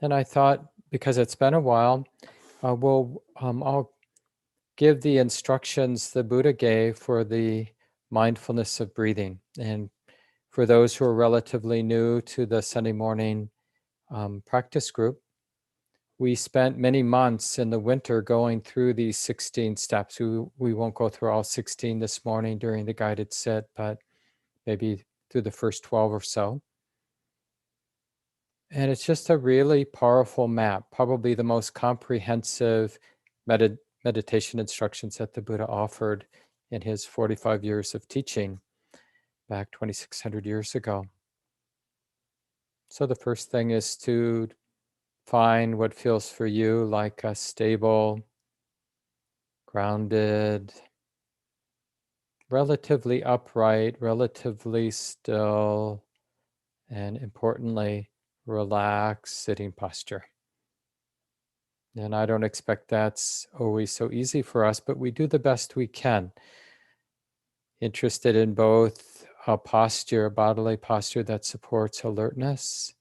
And I thought, because it's been a while, I'll give the instructions the Buddha gave for the mindfulness of breathing. And for those who are relatively new to the Sunday morning practice group, we spent many months in the winter going through these 16 steps. We won't go through all 16 this morning during the guided sit, but maybe through the first 12 or so. And it's just a really powerful map, probably the most comprehensive meditation instructions that the Buddha offered in his 45 years of teaching back 2,600 years ago. So the first thing is to find what feels for you like a stable, grounded, relatively upright, relatively still, and importantly, relaxed sitting posture. And I don't expect that's always so easy for us, but we do the best we can. Interested in both a posture, a bodily posture that supports alertness,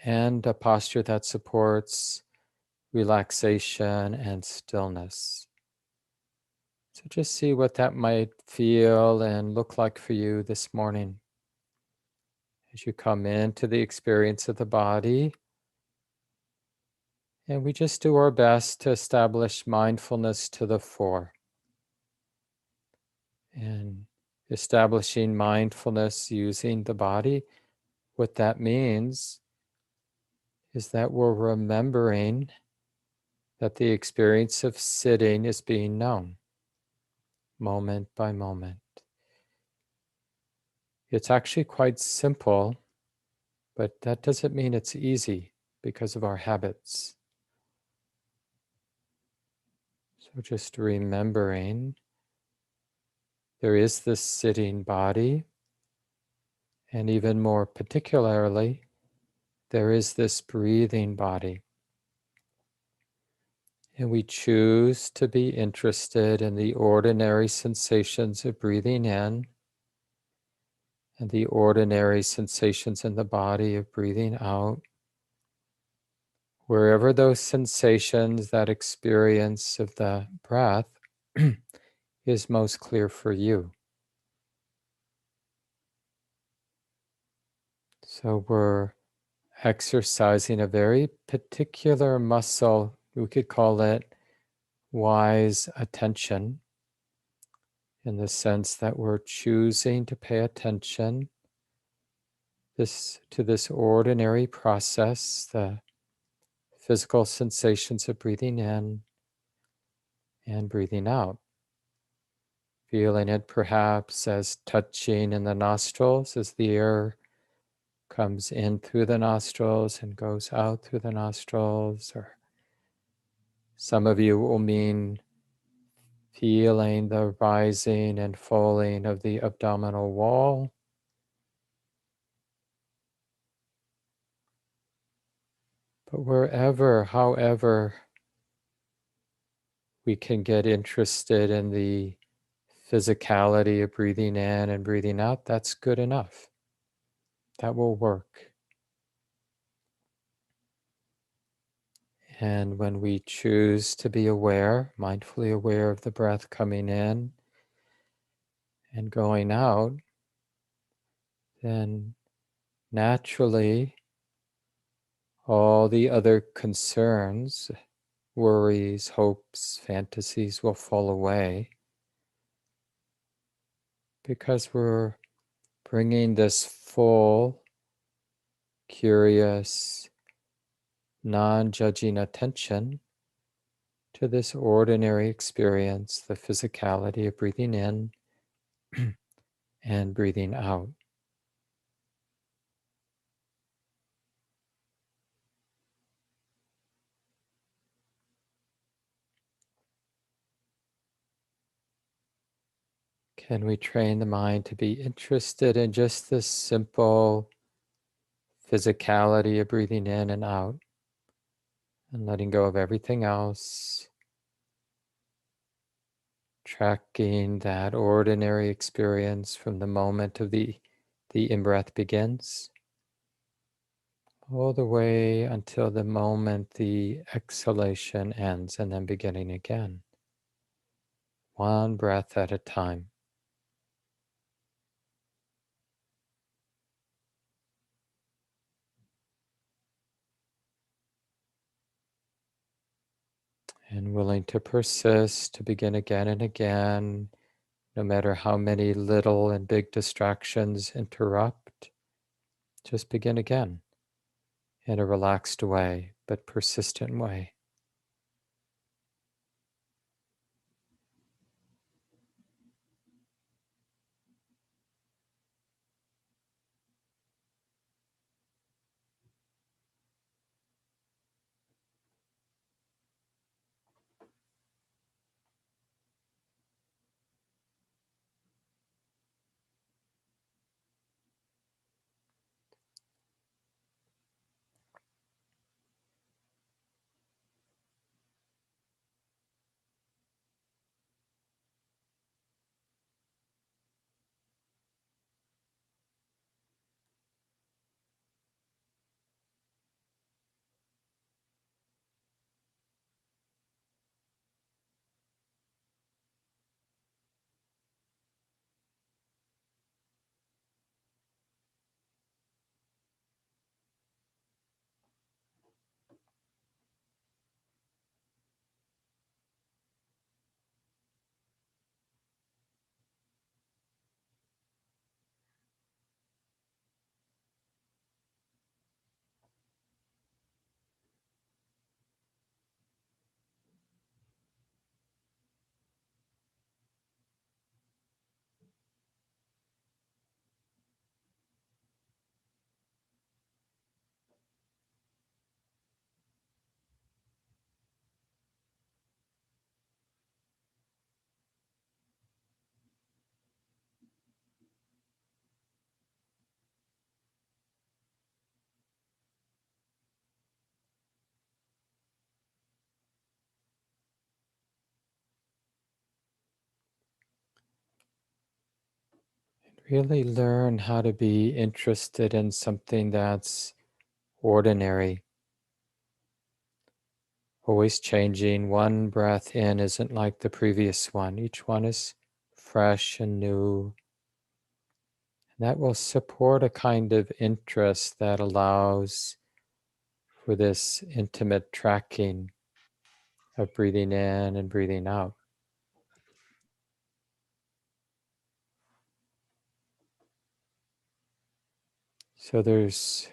and a posture that supports relaxation and stillness. So just see what that might feel and look like for you this morning as you come into the experience of the body. And we just do our best to establish mindfulness to the fore. And establishing mindfulness using the body, what that means is that we're remembering that the experience of sitting is being known moment by moment. It's actually quite simple, but that doesn't mean it's easy because of our habits. So just remembering there is this sitting body, and even more particularly, there is this breathing body. And we choose to be interested in the ordinary sensations of breathing in and the ordinary sensations in the body of breathing out. Wherever those sensations, that experience of the breath is most clear for you. So we're exercising a very particular muscle, we could call it wise attention, in the sense that we're choosing to pay attention to this ordinary process, the physical sensations of breathing in and breathing out. Feeling it perhaps as touching in the nostrils as the air comes in through the nostrils and goes out through the nostrils. Or some of you will mean feeling the rising and falling of the abdominal wall. But wherever, however, we can get interested in the physicality of breathing in and breathing out, that's good enough. That will work. And when we choose to be aware, mindfully aware of the breath coming in and going out, then naturally all the other concerns, worries, hopes, fantasies will fall away, because we're bringing this full, curious, non-judging attention to this ordinary experience, the physicality of breathing in and breathing out. Can we train the mind to be interested in just this simple physicality of breathing in and out and letting go of everything else? Tracking that ordinary experience from the moment of the in-breath begins all the way until the moment the exhalation ends, and then beginning again. One breath at a time. And willing to persist, to begin again and again, no matter how many little and big distractions interrupt, just begin again in a relaxed way, but persistent way. Really learn how to be interested in something that's ordinary, always changing. One breath in isn't like the previous one. Each one is fresh and new. And that will support a kind of interest that allows for this intimate tracking of breathing in and breathing out. So there's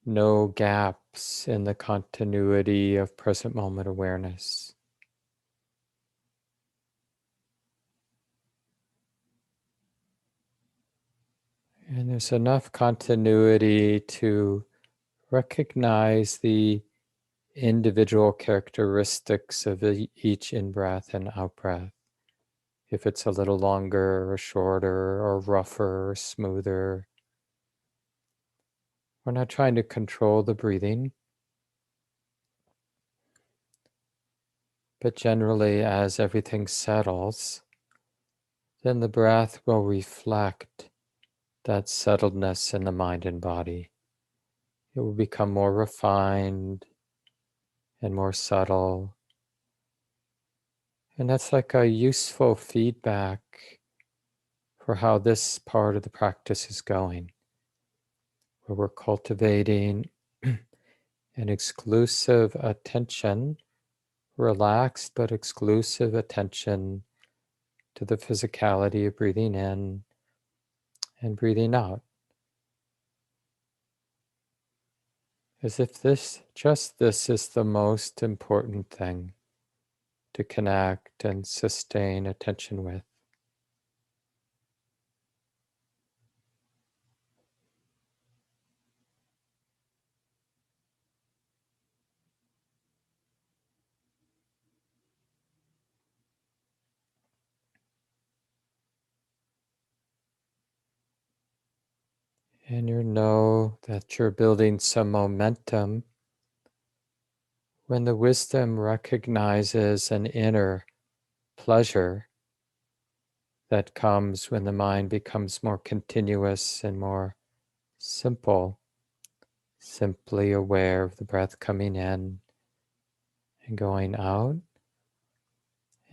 no gaps in the continuity of present moment awareness. And there's enough continuity to recognize the individual characteristics of each in-breath and out-breath. If it's a little longer or shorter or rougher or smoother. We're not trying to control the breathing, but generally as everything settles, then the breath will reflect that settledness in the mind and body. It will become more refined and more subtle. And that's like a useful feedback for how this part of the practice is going, where we're cultivating an exclusive attention, relaxed but exclusive attention to the physicality of breathing in and breathing out. As if just this is the most important thing to connect and sustain attention with. And you know that you're building some momentum when the wisdom recognizes an inner pleasure that comes when the mind becomes more continuous and more simple, simply aware of the breath coming in and going out.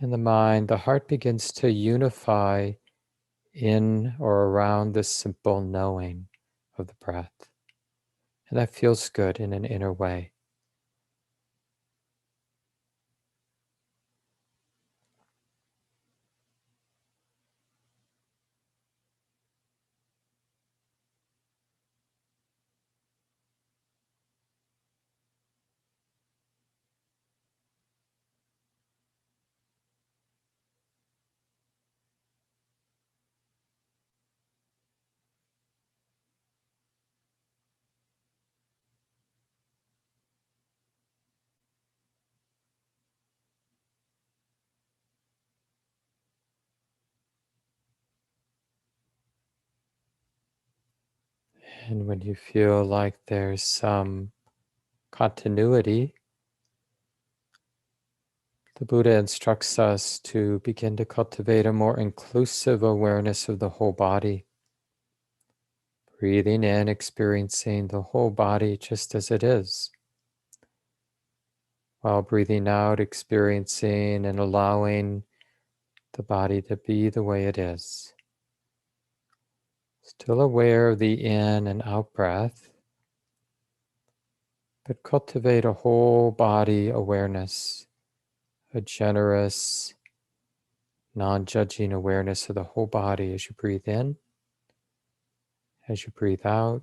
In the mind, the heart begins to unify in or around this simple knowing of the breath. And that feels good in an inner way. And when you feel like there's some continuity, the Buddha instructs us to begin to cultivate a more inclusive awareness of the whole body. Breathing in, experiencing the whole body just as it is, while breathing out, experiencing and allowing the body to be the way it is. Still aware of the in and out breath, but cultivate a whole body awareness, a generous, non-judging awareness of the whole body as you breathe in, as you breathe out.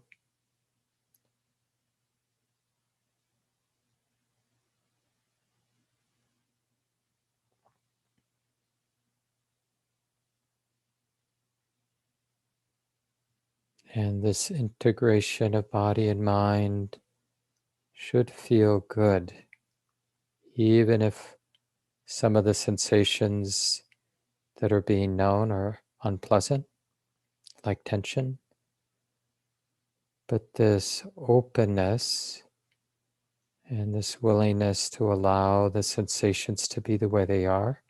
And this integration of body and mind should feel good, even if some of the sensations that are being known are unpleasant, like tension. But this openness and this willingness to allow the sensations to be the way they are,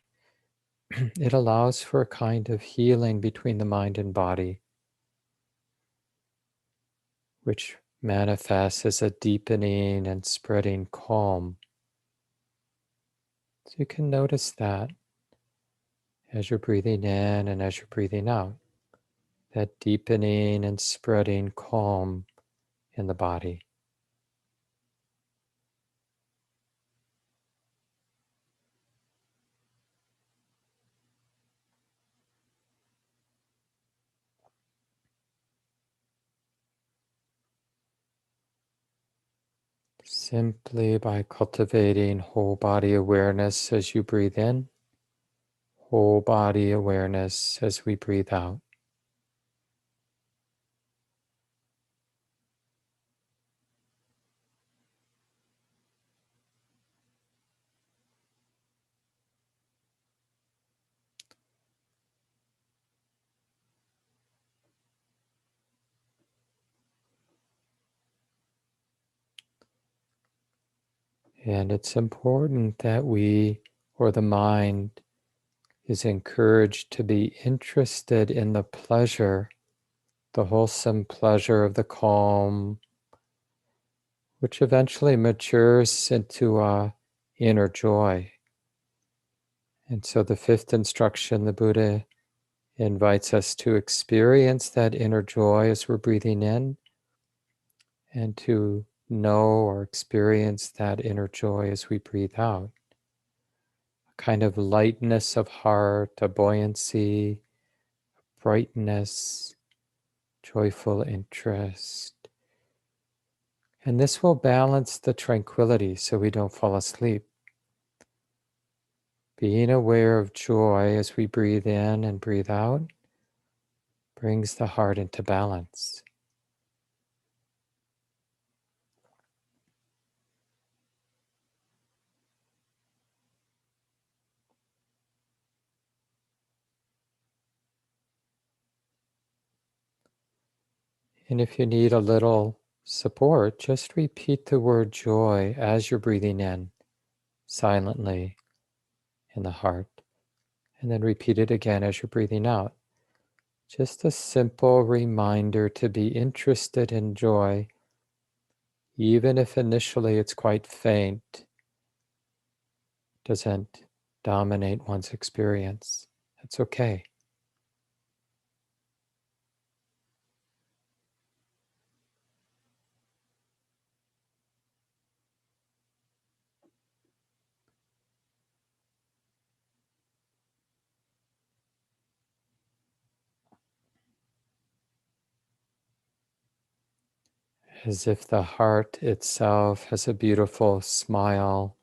it allows for a kind of healing between the mind and body, which manifests as a deepening and spreading calm. So you can notice that as you're breathing in and as you're breathing out, that deepening and spreading calm in the body. Simply by cultivating whole body awareness as you breathe in, whole body awareness as we breathe out. And it's important that we, or the mind, is encouraged to be interested in the pleasure, the wholesome pleasure of the calm, which eventually matures into a inner joy. And so the fifth instruction, the Buddha invites us to experience that inner joy as we're breathing in, and to know or experience that inner joy as we breathe out. A kind of lightness of heart, a buoyancy, brightness, joyful interest. And this will balance the tranquility so we don't fall asleep. Being aware of joy as we breathe in and breathe out brings the heart into balance. And if you need a little support, just repeat the word joy as you're breathing in, silently in the heart, and then repeat it again as you're breathing out. Just a simple reminder to be interested in joy even if initially it's quite faint, doesn't dominate one's experience. That's okay. As if the heart itself has a beautiful smile,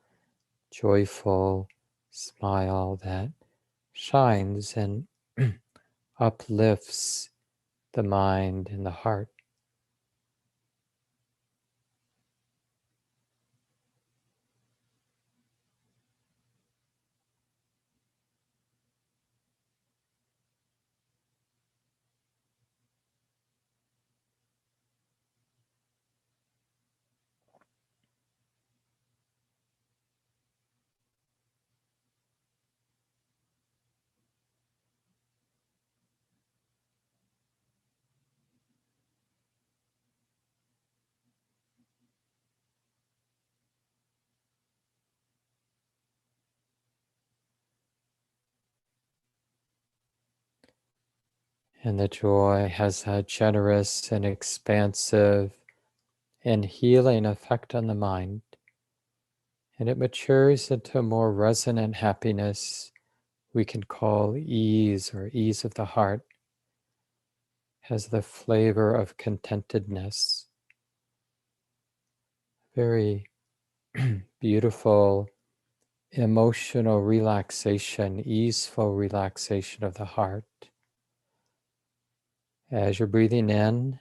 joyful smile that shines and uplifts the mind and the heart. And the joy has a generous and expansive and healing effect on the mind. And it matures into a more resonant happiness we can call ease or ease of the heart, has the flavor of contentedness. Very beautiful emotional relaxation, easeful relaxation of the heart. As you're breathing in,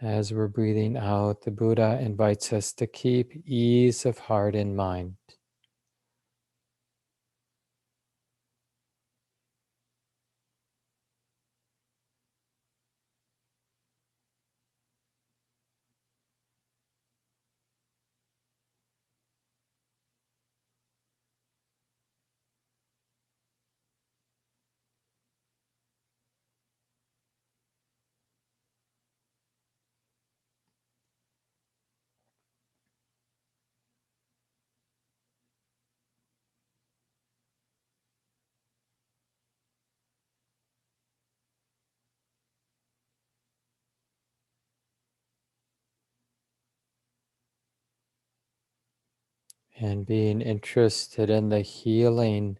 as we're breathing out, the Buddha invites us to keep ease of heart in mind. And being interested in the healing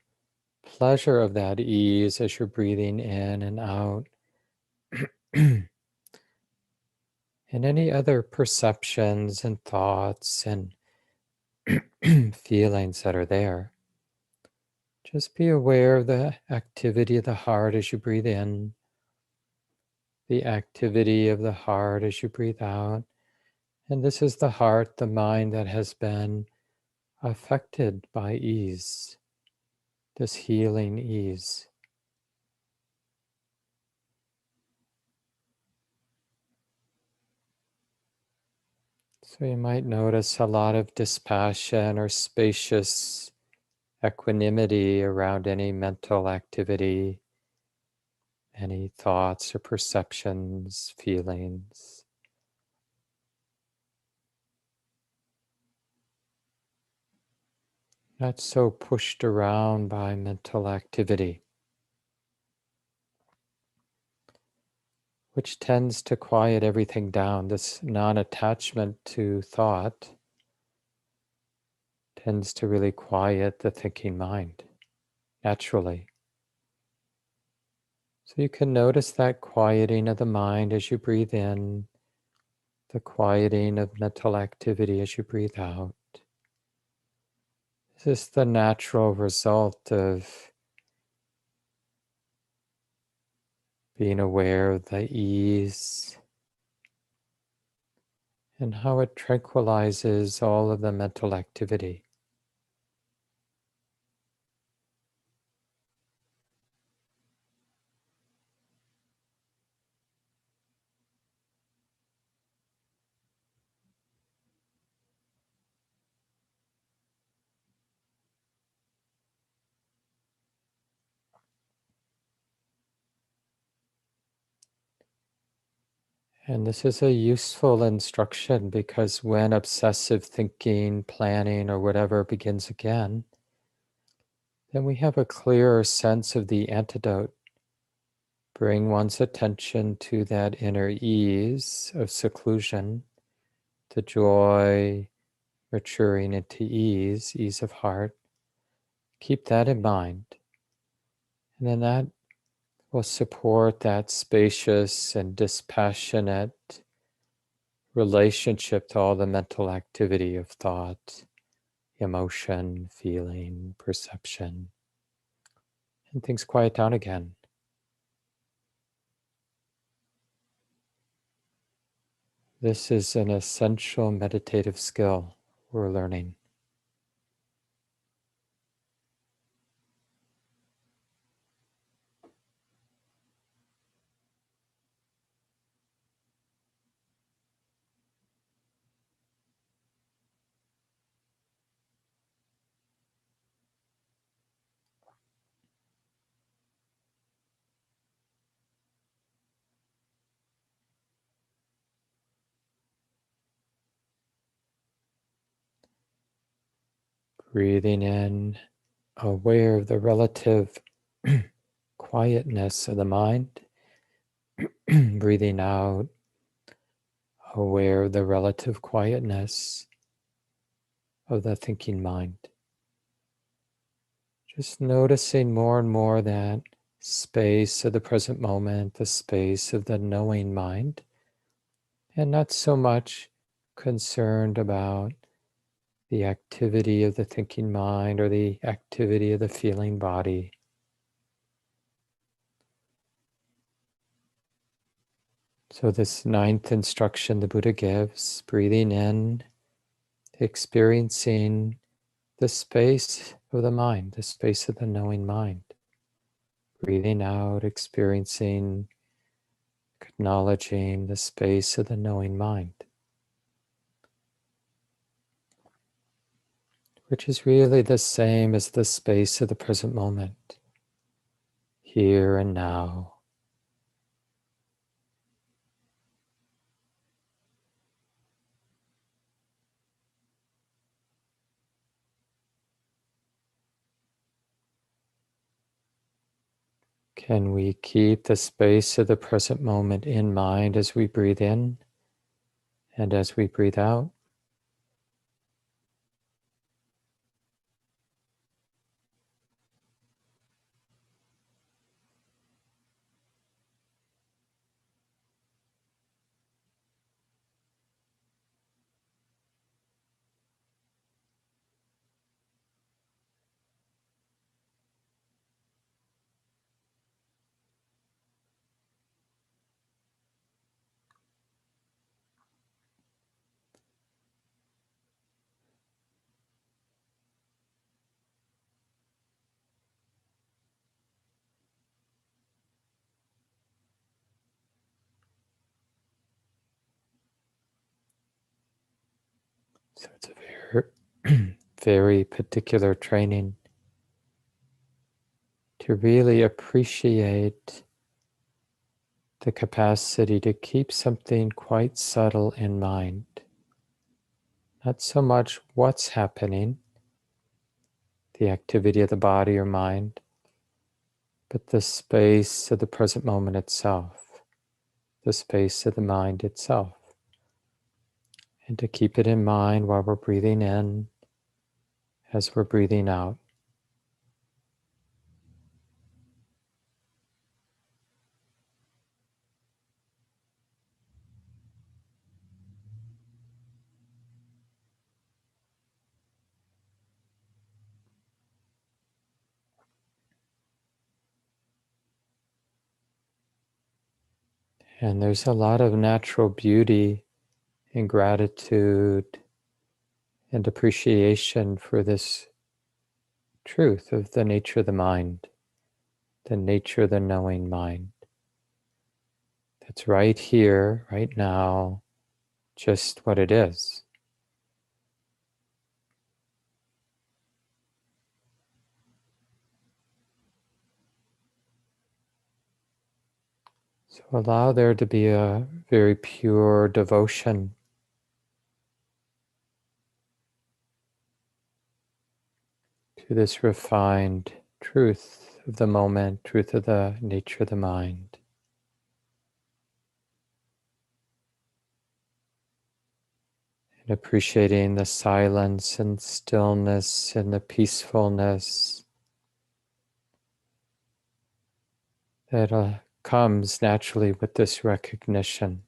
pleasure of that ease as you're breathing in and out. And any other perceptions and thoughts and feelings that are there. Just be aware of the activity of the heart as you breathe in, the activity of the heart as you breathe out. And this is the heart, the mind that has been affected by ease, this healing ease. So you might notice a lot of dispassion or spacious equanimity around any mental activity, any thoughts or perceptions, feelings. Not so pushed around by mental activity, which tends to quiet everything down. This non-attachment to thought tends to really quiet the thinking mind naturally. So you can notice that quieting of the mind as you breathe in, the quieting of mental activity as you breathe out. This is the natural result of being aware of the ease and how it tranquilizes all of the mental activity. And this is a useful instruction because when obsessive thinking, planning, or whatever begins again, then we have a clearer sense of the antidote. Bring one's attention to that inner ease of seclusion, the joy maturing into ease of heart. Keep that in mind. And then that will support that spacious and dispassionate relationship to all the mental activity of thought, emotion, feeling, perception. And things quiet down again. This is an essential meditative skill we're learning. Breathing in, aware of the relative quietness of the mind. Breathing out, aware of the relative quietness of the thinking mind. Just noticing more and more that space of the present moment, the space of the knowing mind, and not so much concerned about the activity of the thinking mind or the activity of the feeling body. So this ninth instruction the Buddha gives, breathing in, experiencing the space of the mind, the space of the knowing mind. Breathing out, experiencing, acknowledging the space of the knowing mind, which is really the same as the space of the present moment, here and now. Can we keep the space of the present moment in mind as we breathe in and as we breathe out? So it's a very, very particular training to really appreciate the capacity to keep something quite subtle in mind. Not so much what's happening, the activity of the body or mind, but the space of the present moment itself, the space of the mind itself. And to keep it in mind while we're breathing in, as we're breathing out. And there's a lot of natural beauty and gratitude and appreciation for this truth of the nature of the mind, the nature of the knowing mind. That's right here, right now, just what it is. So So allow there to be a very pure devotion to this refined truth of the moment, truth of the nature of the mind. And appreciating the silence and stillness and the peacefulness that comes naturally with this recognition.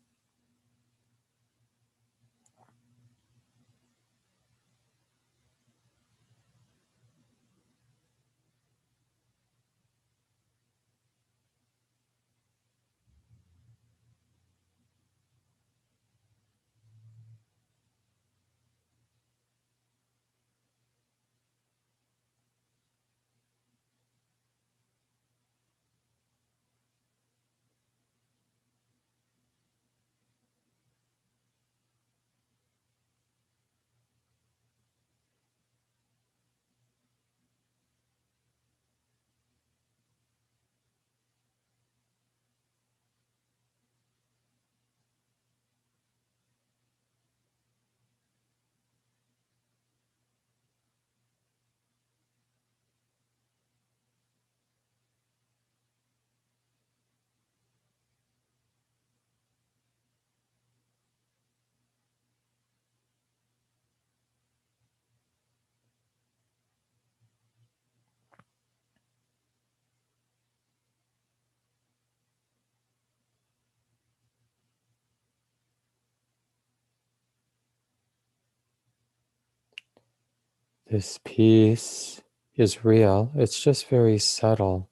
This peace is real, it's just very subtle.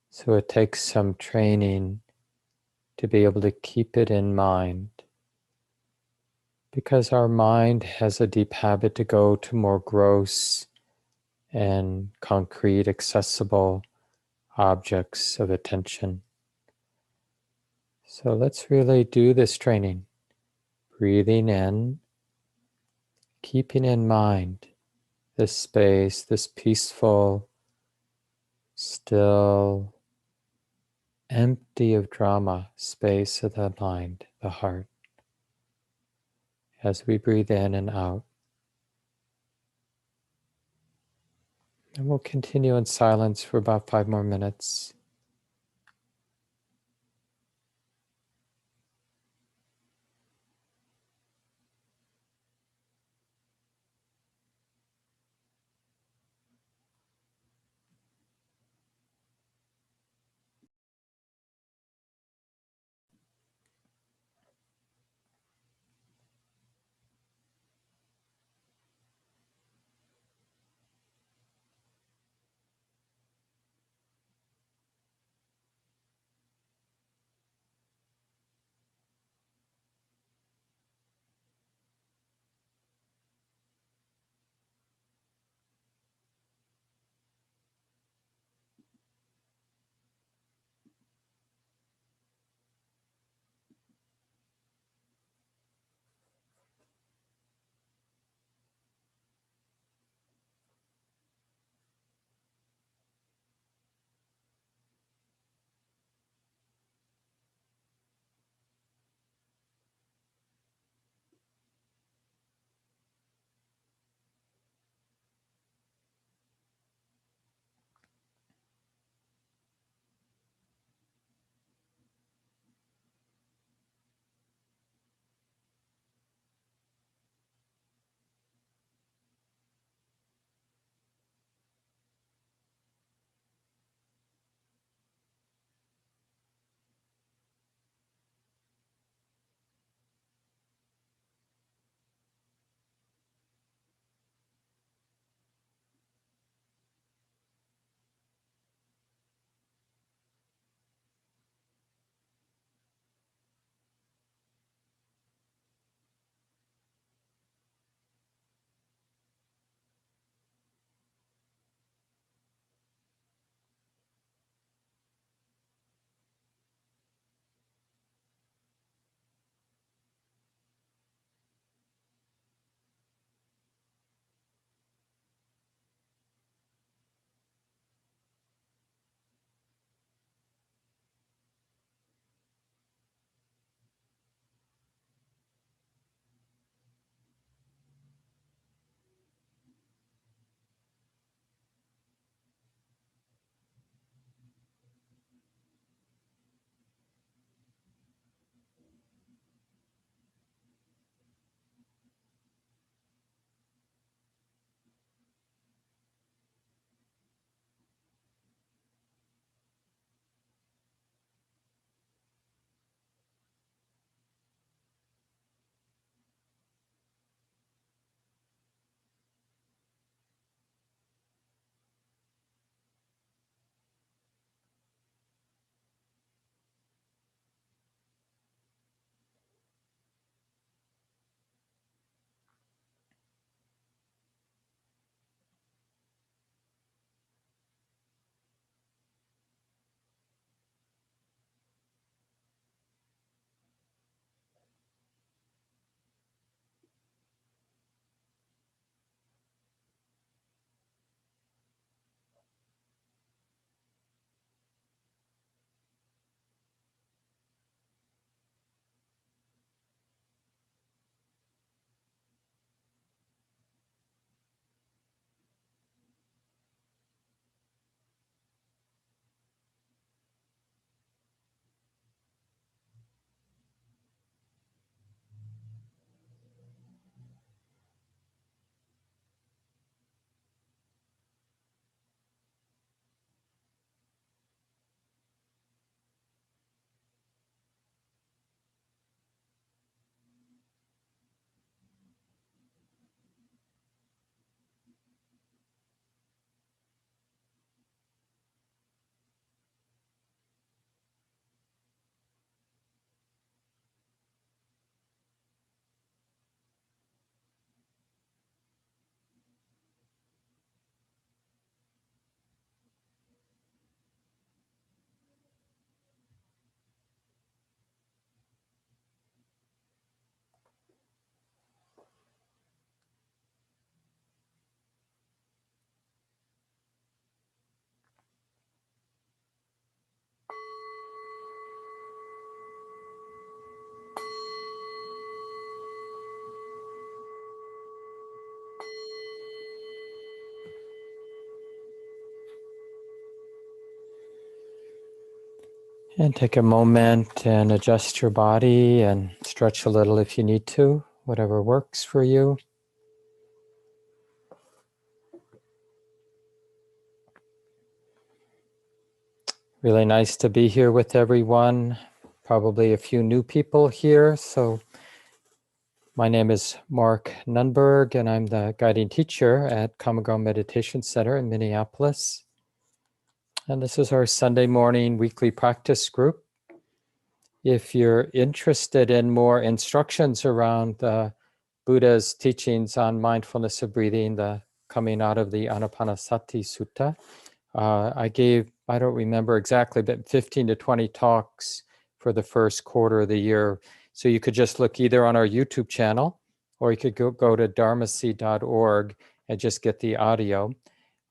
So it takes some training to be able to keep it in mind. Because our mind has a deep habit to go to more gross and concrete, accessible objects of attention. So let's really do this training. Breathing in, keeping in mind this space, this peaceful, still, empty of drama space of the mind, the heart, as we breathe in and out. And we'll continue in silence for about 5 more minutes. And take a moment and adjust your body and stretch a little if you need to, whatever works for you. Really nice to be here with everyone. Probably a few new people here. So my name is Mark Nunberg, and I'm the guiding teacher at Common Ground Meditation Center in Minneapolis. And this is our Sunday morning weekly practice group. If you're interested in more instructions around the Buddha's teachings on mindfulness of breathing, the coming out of the Anapanasati Sutta, I gave, I don't remember exactly, but 15 to 20 talks for the first quarter of the year. So you could just look either on our YouTube channel, or you could go to dharmaseed.org and just get the audio.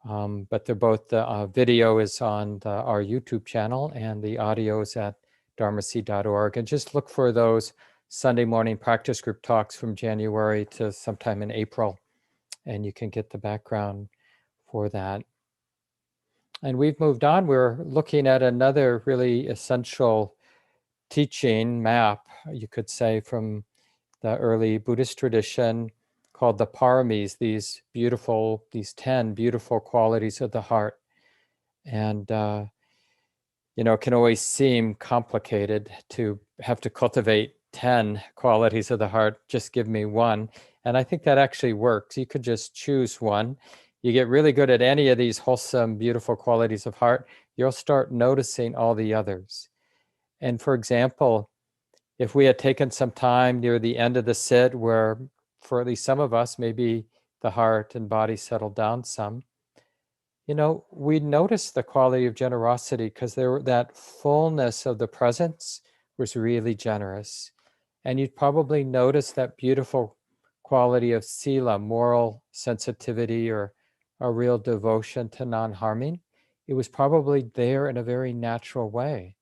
But they're both, the video is on our YouTube channel and the audio is at dharmaseed.org. And just look for those Sunday morning practice group talks from January to sometime in April, and you can get the background for that. And we've moved on. We're looking at another really essential teaching map, you could say, from the early Buddhist tradition called the paramis, these 10 beautiful qualities of the heart. And, it can always seem complicated to have to cultivate 10 qualities of the heart. Just give me one. And I think that actually works. You could just choose one. You get really good at any of these wholesome, beautiful qualities of heart, you'll start noticing all the others. And for example, if we had taken some time near the end of the sit where, for at least some of us, maybe the heart and body settled down some, we noticed the quality of generosity because that fullness of the presence was really generous. And you'd probably notice that beautiful quality of sila, moral sensitivity, or a real devotion to non-harming. It was probably there in a very natural way.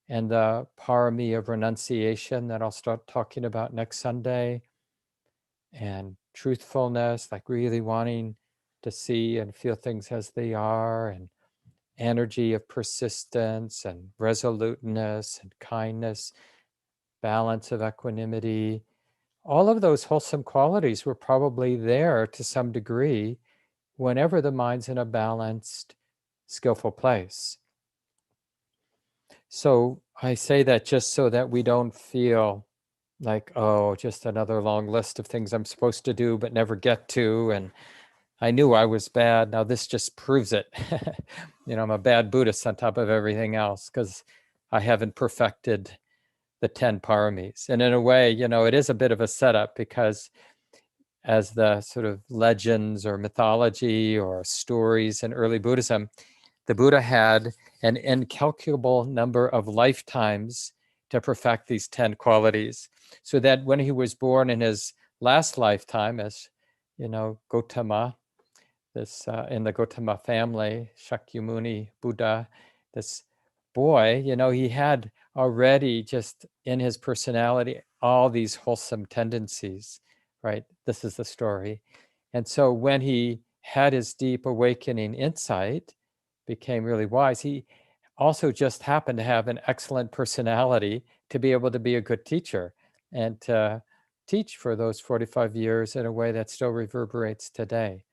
And the parami of renunciation that I'll start talking about next Sunday, and truthfulness, like really wanting to see and feel things as they are, and energy of persistence and resoluteness and kindness, balance of equanimity. All of those wholesome qualities were probably there to some degree whenever the mind's in a balanced, skillful place. So I say that just so that we don't feel like, oh, just another long list of things I'm supposed to do but never get to, and I knew I was bad. Now this just proves it. I'm a bad Buddhist on top of everything else because I haven't perfected the 10 paramis. And in a way, it is a bit of a setup because as the sort of legends or mythology or stories in early Buddhism, the Buddha had an incalculable number of lifetimes to perfect these 10 qualities. So that when he was born in his last lifetime as, Gautama, this in the Gautama family, Shakyamuni Buddha, this boy, he had already just in his personality all these wholesome tendencies, right? This is the story. And so when he had his deep awakening insight, became really wise, he also just happened to have an excellent personality to be able to be a good teacher and to teach for those 45 years in a way that still reverberates today.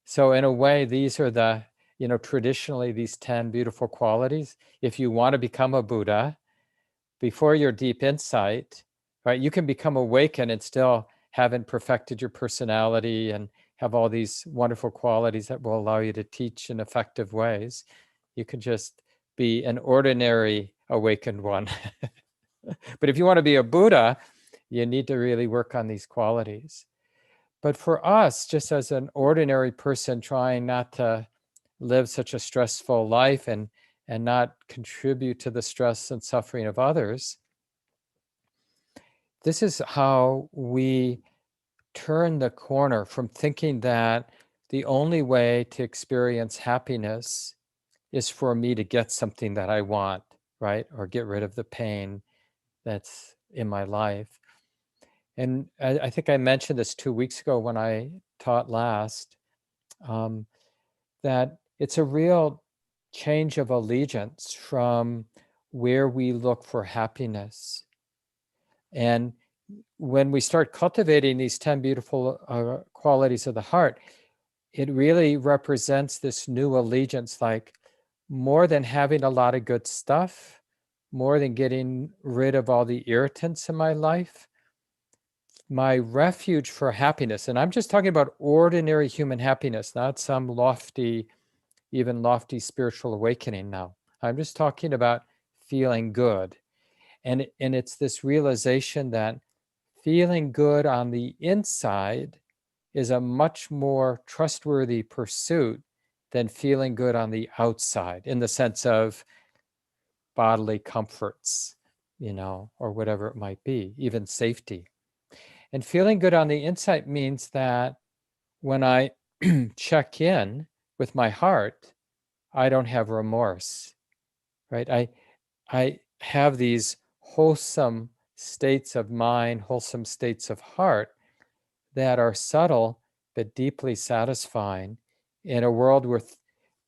So in a way, these are the, traditionally these 10 beautiful qualities. If you want to become a Buddha, before your deep insight, right, you can become awakened and still haven't perfected your personality and have all these wonderful qualities that will allow you to teach in effective ways. You can just be an ordinary awakened one. But if you want to be a Buddha, you need to really work on these qualities. But for us, just as an ordinary person trying not to live such a stressful life and not contribute to the stress and suffering of others, this is how we turn the corner from thinking that the only way to experience happiness is for me to get something that I want, right? Or get rid of the pain that's in my life. And I think I mentioned this 2 weeks ago when I taught last, that it's a real change of allegiance from where we look for happiness. And when we start cultivating these 10 beautiful qualities of the heart, it really represents this new allegiance, like more than having a lot of good stuff, more than getting rid of all the irritants in my life, my refuge for happiness, and I'm just talking about ordinary human happiness, not some lofty, even lofty spiritual awakening now. I'm just talking about feeling good. And it's this realization that feeling good on the inside is a much more trustworthy pursuit than feeling good on the outside, in the sense of bodily comforts, or whatever it might be, even safety. And feeling good on the inside means that when I check in with my heart, I don't have remorse, right? I have these wholesome states of mind, wholesome states of heart that are subtle but deeply satisfying in a world where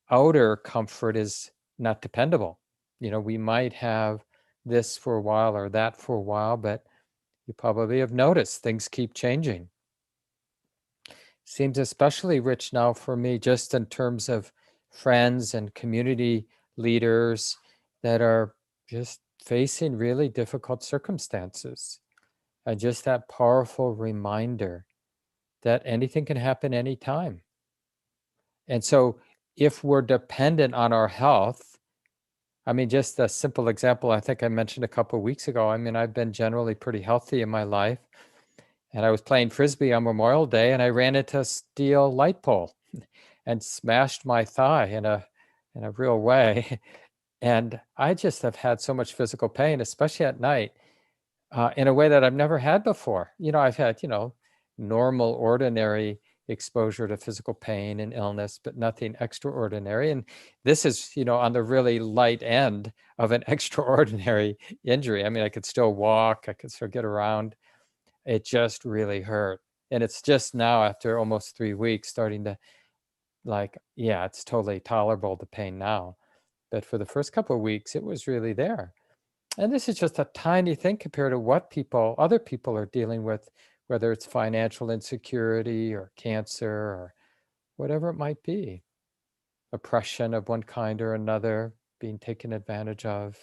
outer comfort is not dependable. We might have this for a while or that for a while, but you probably have noticed things keep changing. Seems especially rich now for me, just in terms of friends and community leaders that are just facing really difficult circumstances. And just that powerful reminder that anything can happen anytime. And so if we're dependent on our health, I mean, just a simple example, I think I mentioned a couple of weeks ago. I mean, I've been generally pretty healthy in my life. And I was playing Frisbee on Memorial Day and I ran into a steel light pole and smashed my thigh in a real way. And I just have had so much physical pain, especially at night, in a way that I've never had before. I've had, normal, ordinary exposure to physical pain and illness, but nothing extraordinary. And this is, on the really light end of an extraordinary injury. I mean, I could still walk, I could still get around. It just really hurt. And it's just now, after almost 3 weeks, starting to yeah, it's totally tolerable, the pain now. But for the first couple of weeks, it was really there. And this is just a tiny thing compared to what other people are dealing with, whether it's financial insecurity or cancer or whatever it might be. Oppression of one kind or another, being taken advantage of.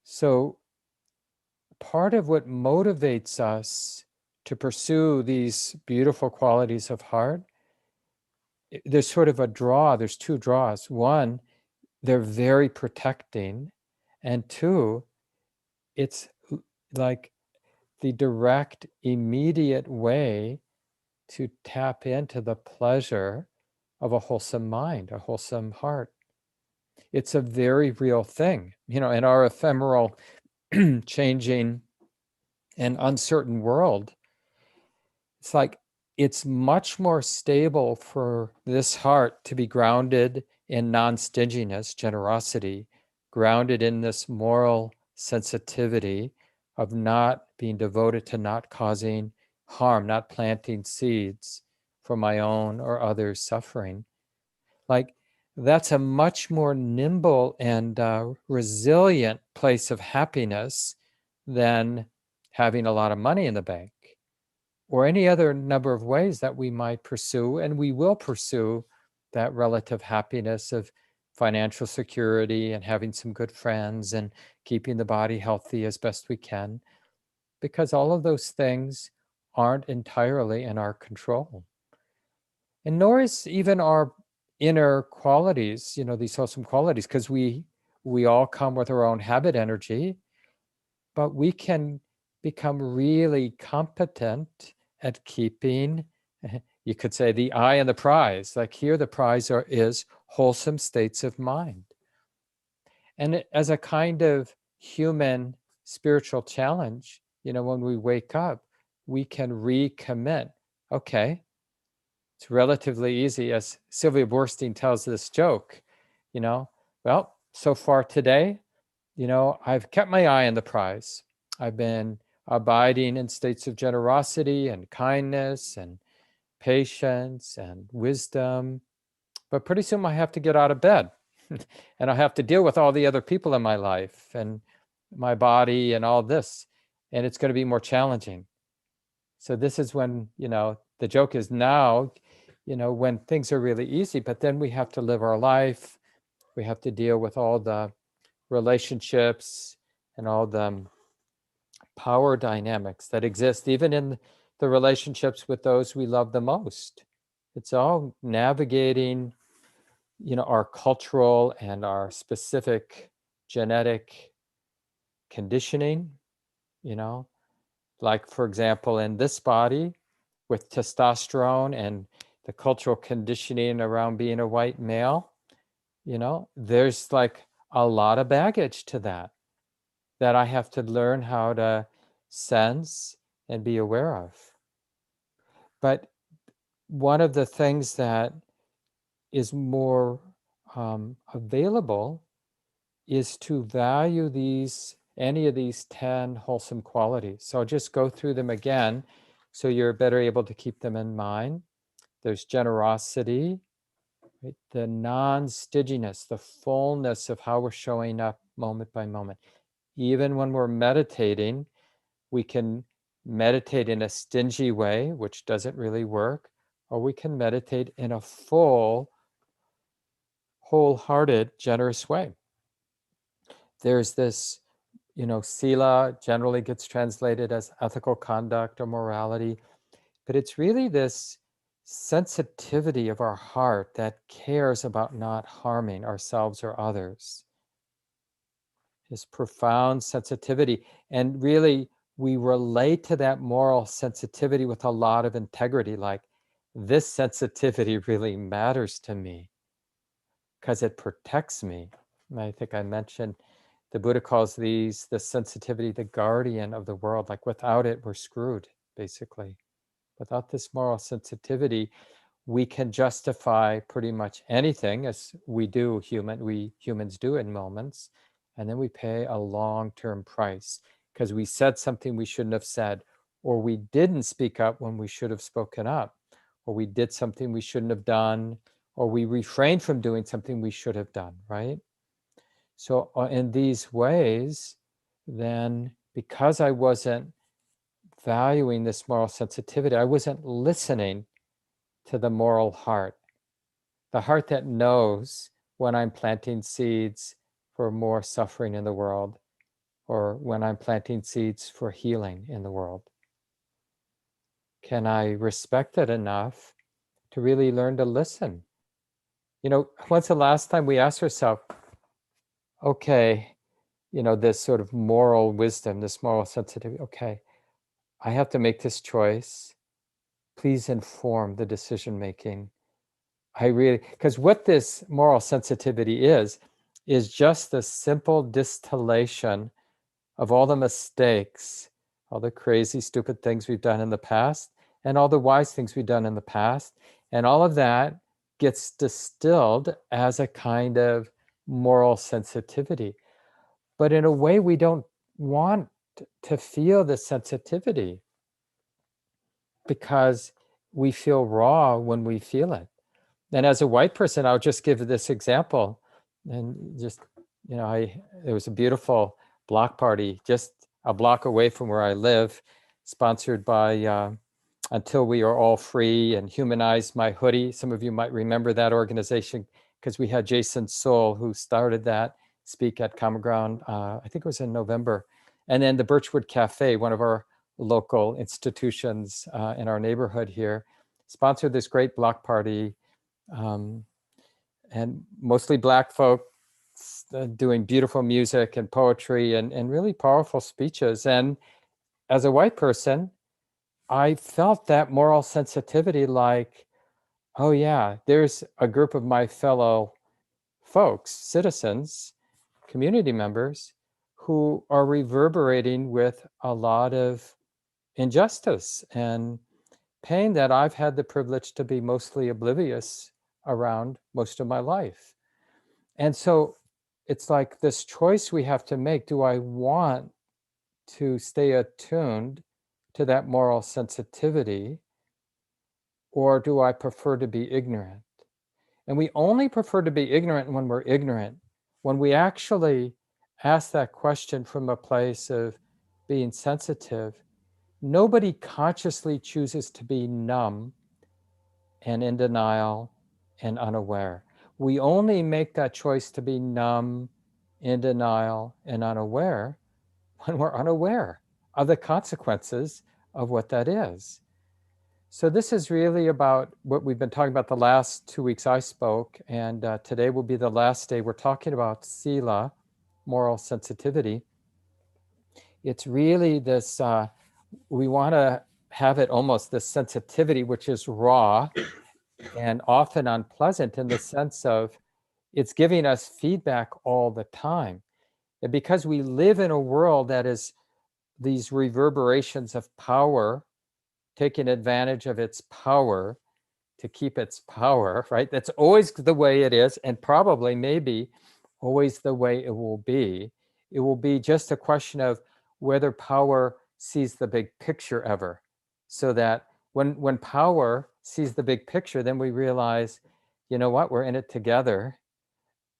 So part of what motivates us to pursue these beautiful qualities of heart, there's sort of there's two draws. One, they're very protecting. And two, it's like the direct, immediate way to tap into the pleasure of a wholesome mind, a wholesome heart. It's a very real thing. In our ephemeral, changing, and uncertain world, it's like it's much more stable for this heart to be grounded in non-stinginess, generosity, grounded in this moral sensitivity of not being devoted to not causing harm, not planting seeds for my own or others' suffering. Like, that's a much more nimble and resilient place of happiness than having a lot of money in the bank, or any other number of ways that we might pursue, and we will pursue that relative happiness of financial security and having some good friends and keeping the body healthy as best we can, because all of those things aren't entirely in our control. And nor is even our inner qualities, these wholesome qualities, because we all come with our own habit energy, but we can become really competent at keeping, you could say, the eye on the prize. Like here, the prize is wholesome states of mind. And as a kind of human spiritual challenge, when we wake up, we can recommit. Okay, it's relatively easy, as Sylvia Boorstein tells this joke, well, so far today, I've kept my eye on the prize. I've been abiding in states of generosity and kindness and patience and wisdom, but pretty soon I have to get out of bed. and I have to deal with all the other people in my life and my body and all this, and it's going to be more challenging. So this is when, the joke is now, when things are really easy, but then we have to live our life. We have to deal with all the relationships and all the power dynamics that exist, even in the relationships with those we love the most. It's all navigating, our cultural and our specific genetic conditioning, like, for example, in this body with testosterone and the cultural conditioning around being a white male, there's like a lot of baggage to that I have to learn how to sense and be aware of. But one of the things that is more available is to value any of these 10 wholesome qualities. So I'll just go through them again so you're better able to keep them in mind. There's generosity, right? The non-stinginess, the fullness of how we're showing up moment by moment. Even when we're meditating, we can meditate in a stingy way, which doesn't really work, or we can meditate in a full, wholehearted, generous way. There's this, sila generally gets translated as ethical conduct or morality, but it's really this sensitivity of our heart that cares about not harming ourselves or others. This profound sensitivity. And really, we relate to that moral sensitivity with a lot of integrity, like, this sensitivity really matters to me because it protects me. And I think I mentioned the Buddha calls the sensitivity the guardian of the world. Like, without it, we're screwed, basically. Without this moral sensitivity, we can justify pretty much anything, as we humans do in moments, and then we pay a long-term price because we said something we shouldn't have said, or we didn't speak up when we should have spoken up, or we did something we shouldn't have done, or we refrained from doing something we should have done, right? So in these ways, then, because I wasn't valuing this moral sensitivity, I wasn't listening to the moral heart, the heart that knows when I'm planting seeds for more suffering in the world, or when I'm planting seeds for healing in the world. Can I respect it enough to really learn to listen? When's the last time we asked ourselves, okay, this sort of moral wisdom, this moral sensitivity, okay, I have to make this choice. Please inform the decision making. Because what this moral sensitivity is just the simple distillation of all the mistakes, all the crazy, stupid things we've done in the past, and all the wise things we've done in the past. And all of that gets distilled as a kind of moral sensitivity. But in a way, we don't want to feel the sensitivity because we feel raw when we feel it. And as a white person, I'll just give this example. And just, there was a beautiful block party just a block away from where I live, sponsored by Until We Are All Free and Humanize My Hoodie. Some of you might remember that organization because we had Jason Soul, who started that, speak at Common Ground, I think it was in November. And then the Birchwood Cafe, one of our local institutions in our neighborhood here, sponsored this great block party. And mostly Black folk doing beautiful music and poetry and really powerful speeches. And as a white person, I felt that moral sensitivity, like, oh yeah, there's a group of my fellow folks, citizens, community members, who are reverberating with a lot of injustice and pain that I've had the privilege to be mostly oblivious around most of my life. And so it's like this choice we have to make. Do I want to stay attuned to that moral sensitivity, or do I prefer to be ignorant? And we only prefer to be ignorant when we're ignorant. When we actually ask that question from a place of being sensitive, nobody consciously chooses to be numb and in denial and unaware. We only make that choice to be numb, in denial, and unaware when we're unaware of the consequences of what that is. So this is really about what we've been talking about the last 2 weeks I spoke, and today will be the last day. We're talking about sila, moral sensitivity. It's really this, we want to have it almost this sensitivity, which is raw and often unpleasant in the sense of it's giving us feedback all the time. And because we live in a world that is these reverberations of power, taking advantage of its power to keep its power, right? That's always the way it is, and probably maybe always the way it will be. It will be just a question of whether power sees the big picture ever. So that when power sees the big picture, then we realize, you know what, we're in it together.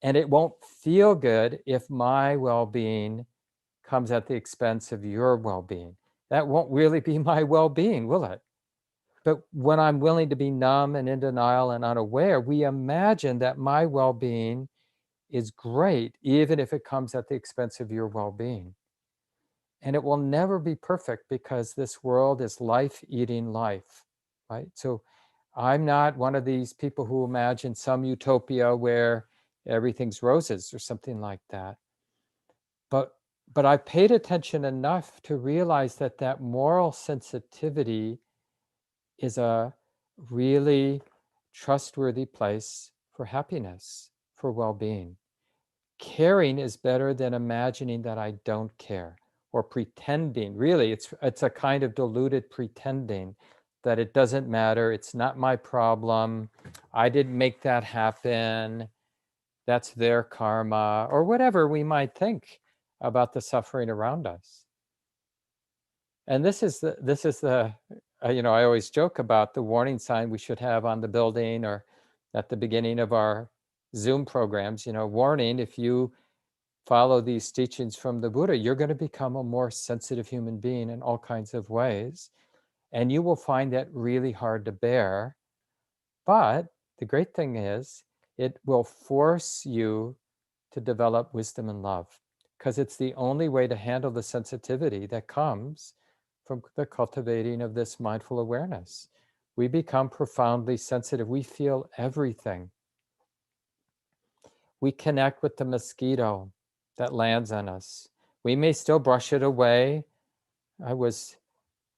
And it won't feel good if my well-being comes at the expense of your well-being. That won't really be my well-being, will it? But when I'm willing to be numb and in denial and unaware, we imagine that my well-being is great, even if it comes at the expense of your well-being. And it will never be perfect because this world is life eating life, right? So I'm not one of these people who imagine some utopia where everything's roses or something like that. But I paid attention enough to realize that that moral sensitivity is a really trustworthy place for happiness, for well-being. Caring is better than imagining that I don't care or pretending. Really, it's a kind of diluted pretending that it doesn't matter, it's not my problem, I didn't make that happen, that's their karma, or whatever we might think about the suffering around us. And this is the I always joke about the warning sign we should have on the building or at the beginning of our Zoom programs, warning, if you follow these teachings from the Buddha, you're going to become a more sensitive human being in all kinds of ways. And you will find that really hard to bear. But the great thing is, it will force you to develop wisdom and love, because it's the only way to handle the sensitivity that comes from the cultivating of this mindful awareness. We become profoundly sensitive. We feel everything. We connect with the mosquito that lands on us. We may still brush it away. I was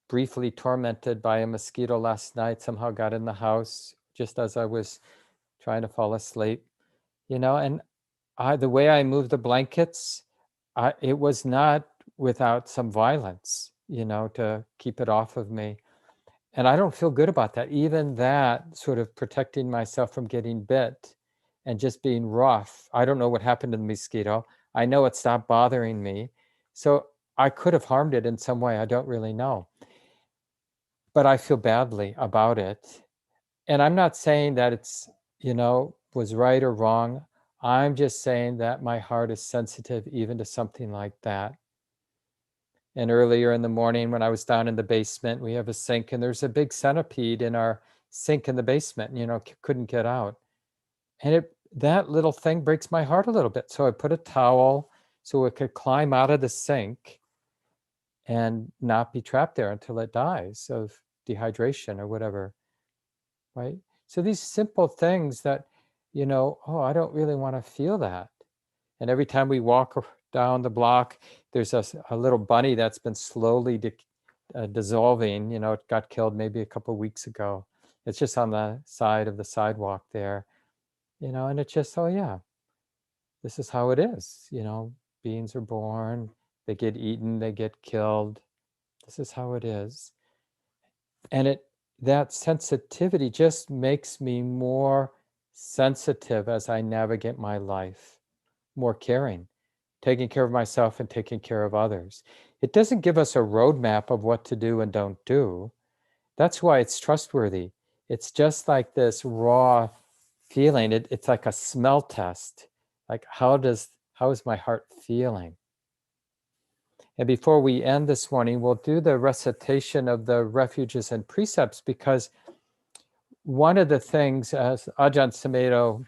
briefly tormented by a mosquito last night, somehow got in the house just as I was trying to fall asleep, and the way I moved the blankets, it was not without some violence, to keep it off of me. And I don't feel good about that. Even that sort of protecting myself from getting bit and just being rough. I don't know what happened to the mosquito. I know it stopped bothering me. So I could have harmed it in some way. I don't really know. But I feel badly about it. And I'm not saying that it's, was right or wrong. I'm just saying that my heart is sensitive even to something like that. And earlier in the morning when I was down in the basement, we have a sink and there's a big centipede in our sink in the basement, couldn't get out. And that little thing breaks my heart a little bit. So I put a towel so it could climb out of the sink and not be trapped there until it dies of dehydration or whatever, right? So these simple things that, I don't really want to feel that. And every time we walk down the block, there's a little bunny that's been slowly dissolving. It got killed maybe a couple of weeks ago. It's just on the side of the sidewalk there, and it's just, oh yeah, this is how it is. Beings are born, they get eaten, they get killed. This is how it is. And that sensitivity just makes me more sensitive as I navigate my life, more caring, taking care of myself and taking care of others. It doesn't give us a roadmap of what to do and don't do. That's why it's trustworthy. It's just like this raw feeling. It's like a smell test. Like how is my heart feeling? And before we end this morning, we'll do the recitation of the refuges and precepts, because one of the things, as Ajahn Sumedho,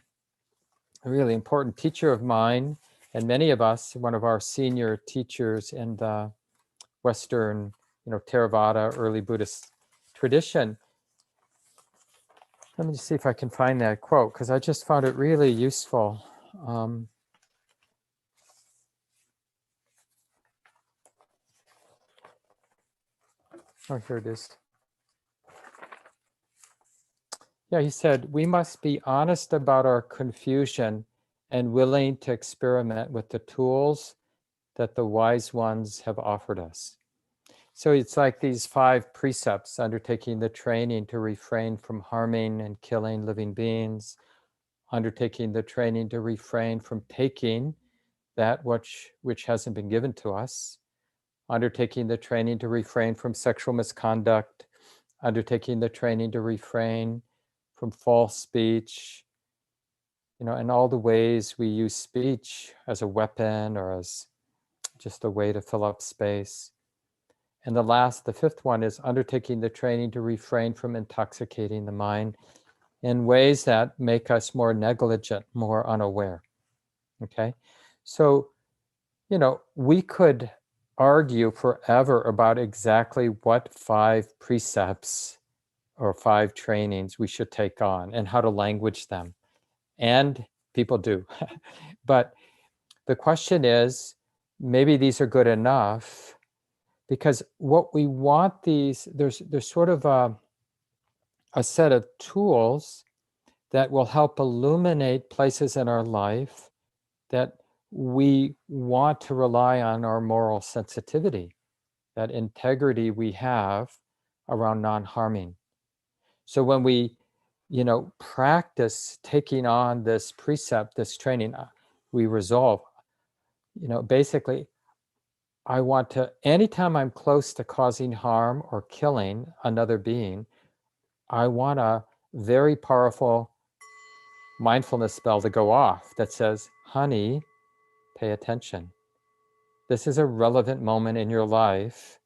a really important teacher of mine, and many of us, one of our senior teachers in the Western, Theravada, early Buddhist tradition. Let me just see if I can find that quote, because I just found it really useful. Oh, here it is. Yeah, he said, we must be honest about our confusion and willing to experiment with the tools that the wise ones have offered us. So it's like these 5 precepts: undertaking the training to refrain from harming and killing living beings, undertaking the training to refrain from taking that which hasn't been given to us, undertaking the training to refrain from sexual misconduct, undertaking the training to refrain from false speech, and all the ways we use speech as a weapon or as just a way to fill up space. And the 5th one is undertaking the training to refrain from intoxicating the mind in ways that make us more negligent, more unaware. Okay? So, we could argue forever about exactly what 5 precepts or 5 trainings we should take on and how to language them. And people do. But the question is, maybe these are good enough, because what we want there's sort of a set of tools that will help illuminate places in our life that we want to rely on our moral sensitivity, that integrity we have around non-harming. So when we, practice taking on this precept, this training, we resolve, basically, I want to, anytime I'm close to causing harm or killing another being, I want a very powerful mindfulness bell to go off that says, honey, pay attention. This is a relevant moment in your life.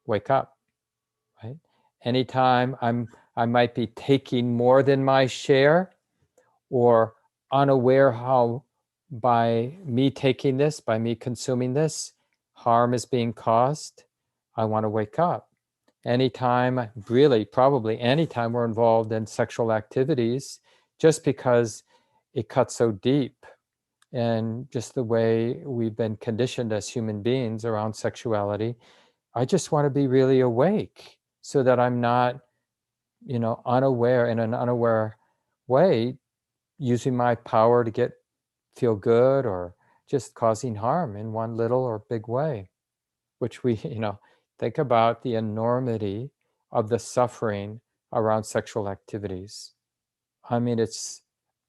Wake up, right? Anytime I might be taking more than my share, or unaware how by me taking this, by me consuming this, harm is being caused, I want to wake up. Anytime, really, probably anytime we're involved in sexual activities, just because it cuts so deep, and just the way we've been conditioned as human beings around sexuality, I just want to be really awake so that I'm not, unaware, in an unaware way, using my power to feel good, or just causing harm in one little or big way, which we, think about the enormity of the suffering around sexual activities. I mean, it's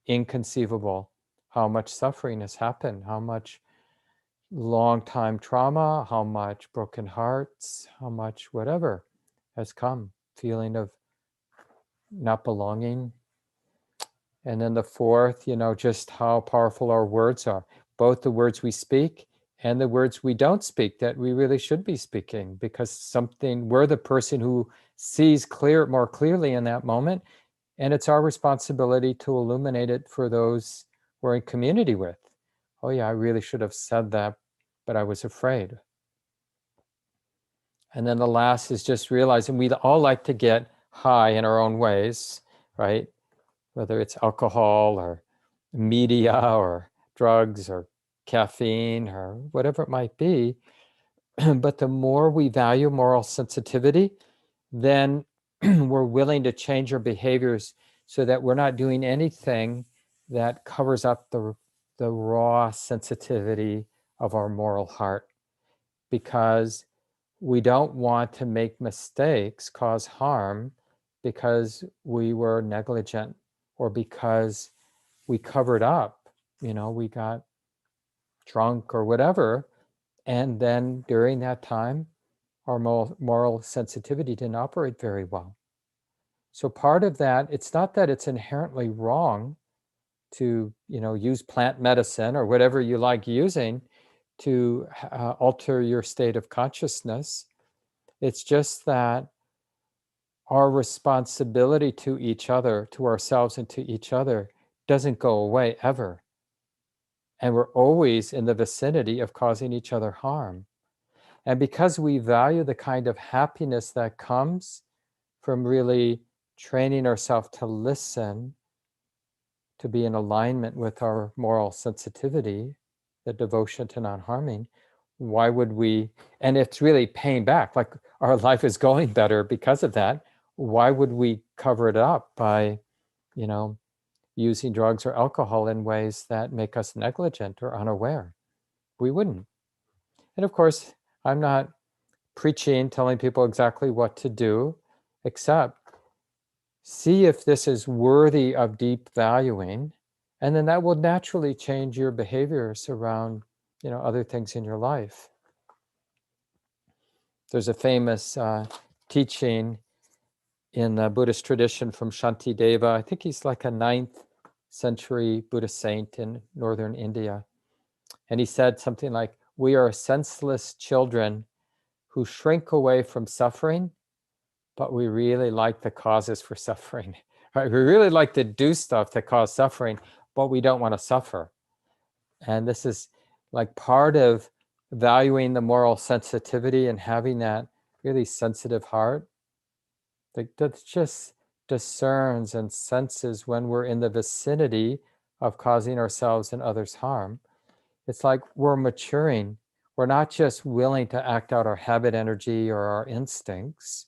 inconceivable how much suffering has happened, how much long time trauma, how much broken hearts, how much whatever has come, feeling of not belonging. And then the 4th, just how powerful our words are, both the words we speak and the words we don't speak that we really should be speaking, because we're the person who sees more clearly in that moment. And it's our responsibility to illuminate it for those we're in community with. Oh yeah, I really should have said that, but I was afraid. And then the last is just realizing we all like to get high in our own ways, right? Whether it's alcohol or media or drugs or caffeine or whatever it might be. But the more we value moral sensitivity, then we're willing to change our behaviors so that we're not doing anything that covers up the raw sensitivity of our moral heart, because we don't want to make mistakes, cause harm, because we were negligent or because we covered up, we got drunk or whatever. And then during that time, our moral sensitivity didn't operate very well. So part of that, it's not that it's inherently wrong to, use plant medicine or whatever you like using to alter your state of consciousness. It's just that our responsibility to each other, to ourselves and to each other, doesn't go away ever. And we're always in the vicinity of causing each other harm. And because we value the kind of happiness that comes from really training ourselves to listen, to be in alignment with our moral sensitivity, the devotion to non-harming, why would we, and it's really paying back, like our life is going better because of that, why would we cover it up by, using drugs or alcohol in ways that make us negligent or unaware? We wouldn't. And of course, I'm not preaching, telling people exactly what to do, except see if this is worthy of deep valuing, and then that will naturally change your behaviors around, other things in your life. There's a famous teaching in the Buddhist tradition from Shantideva. I think he's like a 9th century Buddhist saint in northern India. And he said something like, "We are senseless children who shrink away from suffering, but we really like the causes for suffering." Right? We really like to do stuff that cause suffering, but we don't want to suffer. And this is like part of valuing the moral sensitivity and having that really sensitive heart that just discerns and senses when we're in the vicinity of causing ourselves and others harm. It's like we're maturing. We're not just willing to act out our habit energy or our instincts.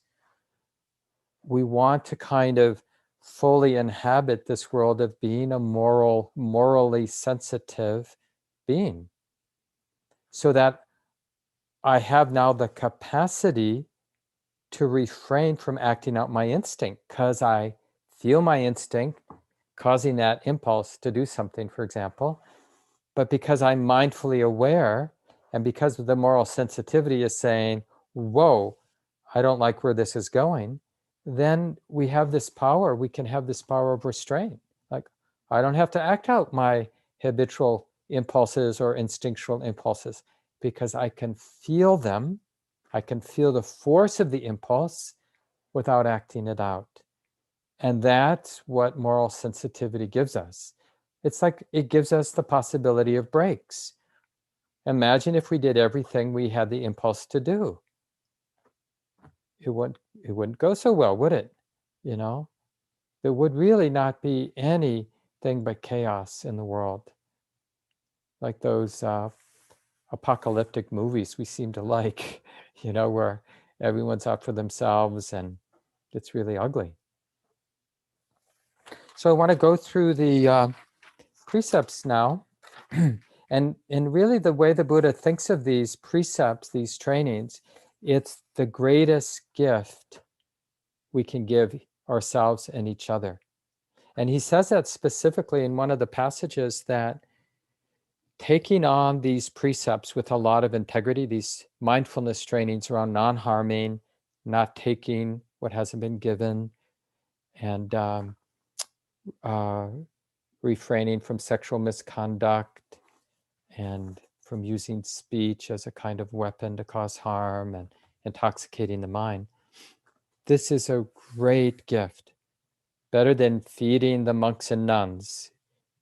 We want to kind of fully inhabit this world of being a morally sensitive being, so that I have now the capacity to refrain from acting out my instinct, because I feel my instinct causing that impulse to do something, for example. But because I'm mindfully aware, and because the moral sensitivity is saying, whoa, I don't like where this is going, then we have this power. We can have this power of restraint. Like, I don't have to act out my habitual impulses or instinctual impulses, because I can feel them. I can feel the force of the impulse without acting it out. And that's what moral sensitivity gives us. It's like it gives us the possibility of breaks. Imagine if we did everything we had the impulse to do. It wouldn't go so well, would it? There would really not be anything but chaos in the world. Like those apocalyptic movies we seem to like, where everyone's out for themselves and it's really ugly. So I want to go through the precepts now. And really the way the Buddha thinks of these precepts, these trainings, it's the greatest gift we can give ourselves and each other. And he says that specifically in one of the passages, that taking on these precepts with a lot of integrity, these mindfulness trainings around non-harming, not taking what hasn't been given, and refraining from sexual misconduct, and from using speech as a kind of weapon to cause harm and intoxicating the mind. This is a great gift. Better than feeding the monks and nuns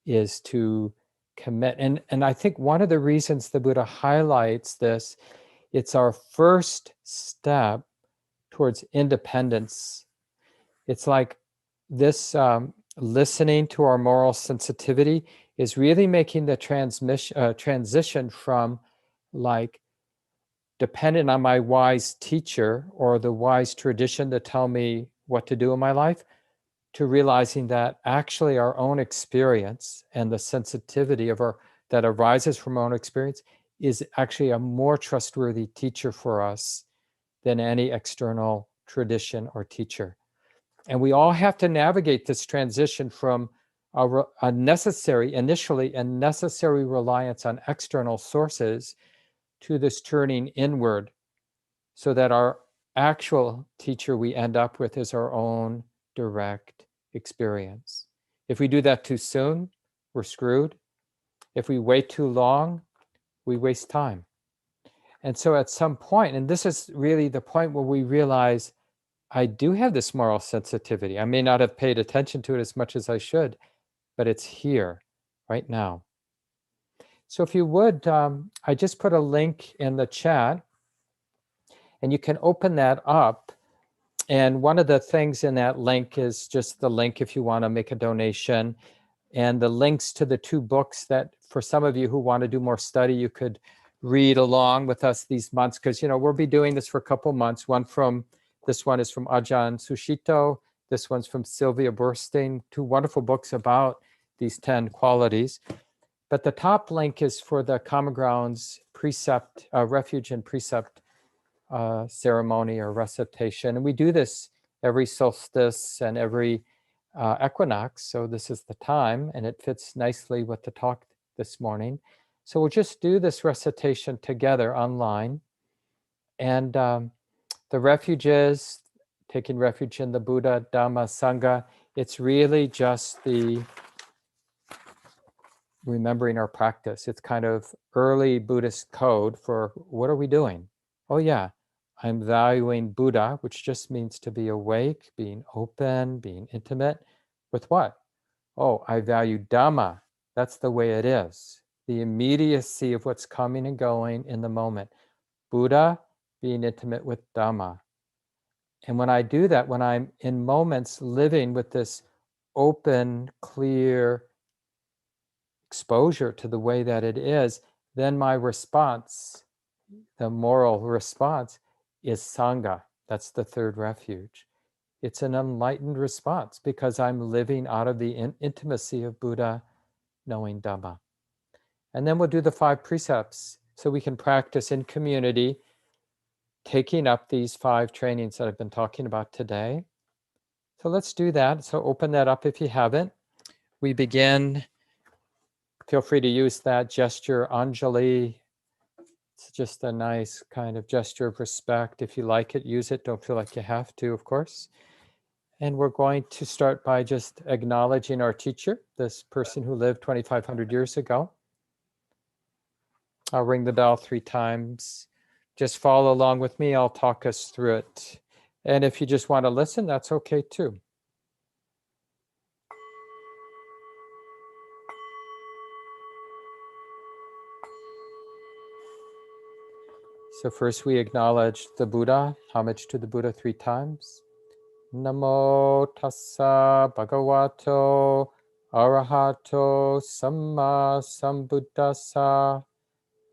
is to commit. And I think one of the reasons the Buddha highlights this, it's our first step towards independence. It's like this listening to our moral sensitivity is really making the transition from like dependent on my wise teacher or the wise tradition to tell me what to do in my life, to realizing that actually our own experience and the sensitivity of that arises from our own experience is actually a more trustworthy teacher for us than any external tradition or teacher. And we all have to navigate this transition from initially a necessary reliance on external sources to this turning inward, so that our actual teacher we end up with is our own direct experience. If we do that too soon, we're screwed. If we wait too long, we waste time. And so at some point, and this is really the point where we realize, I do have this moral sensitivity. I may not have paid attention to it as much as I should, but it's here right now. So if you would, I just put a link in the chat, and you can open that up. And one of the things in that link is just the link if you want to make a donation, and the links to the 2 books that for some of you who want to do more study, you could read along with us these months, because we'll be doing this for a couple months. This one is from Ajahn Sushito. This one's from Sylvia Burstein, 2 wonderful books about these 10 qualities. But the top link is for the Common Grounds precept, Refuge and Precept ceremony or recitation. And we do this every solstice and every equinox. So this is the time, and it fits nicely with the talk this morning. So we'll just do this recitation together online. And the refuge is taking refuge in the Buddha, Dhamma, Sangha. It's really just the remembering our practice. It's kind of early Buddhist code for what are we doing? Oh yeah, I'm valuing Buddha, which just means to be awake, being open, being intimate. With what? Oh, I value Dhamma. That's the way it is. The immediacy of what's coming and going in the moment. Buddha, being intimate with Dhamma. And when I do that, when I'm in moments living with this open, clear exposure to the way that it is, then my response, the moral response, is Sangha. That's the 3rd refuge. It's an enlightened response because I'm living out of the intimacy of Buddha, knowing Dhamma. And then we'll do the 5 precepts so we can practice in community, taking up these 5 trainings that I've been talking about today. So let's do that. So open that up if you haven't. We begin. Feel free to use that gesture, Anjali. It's just a nice kind of gesture of respect. If you like it, use it. Don't feel like you have to, of course. And we're going to start by just acknowledging our teacher, this person who lived 2,500 years ago. I'll ring the bell 3 times. Just follow along with me. I'll talk us through it. And if you just want to listen, that's okay too. So first we acknowledge the Buddha, homage to the Buddha 3 times. Namo tassa bhagavato arahato samma sambuddhassa.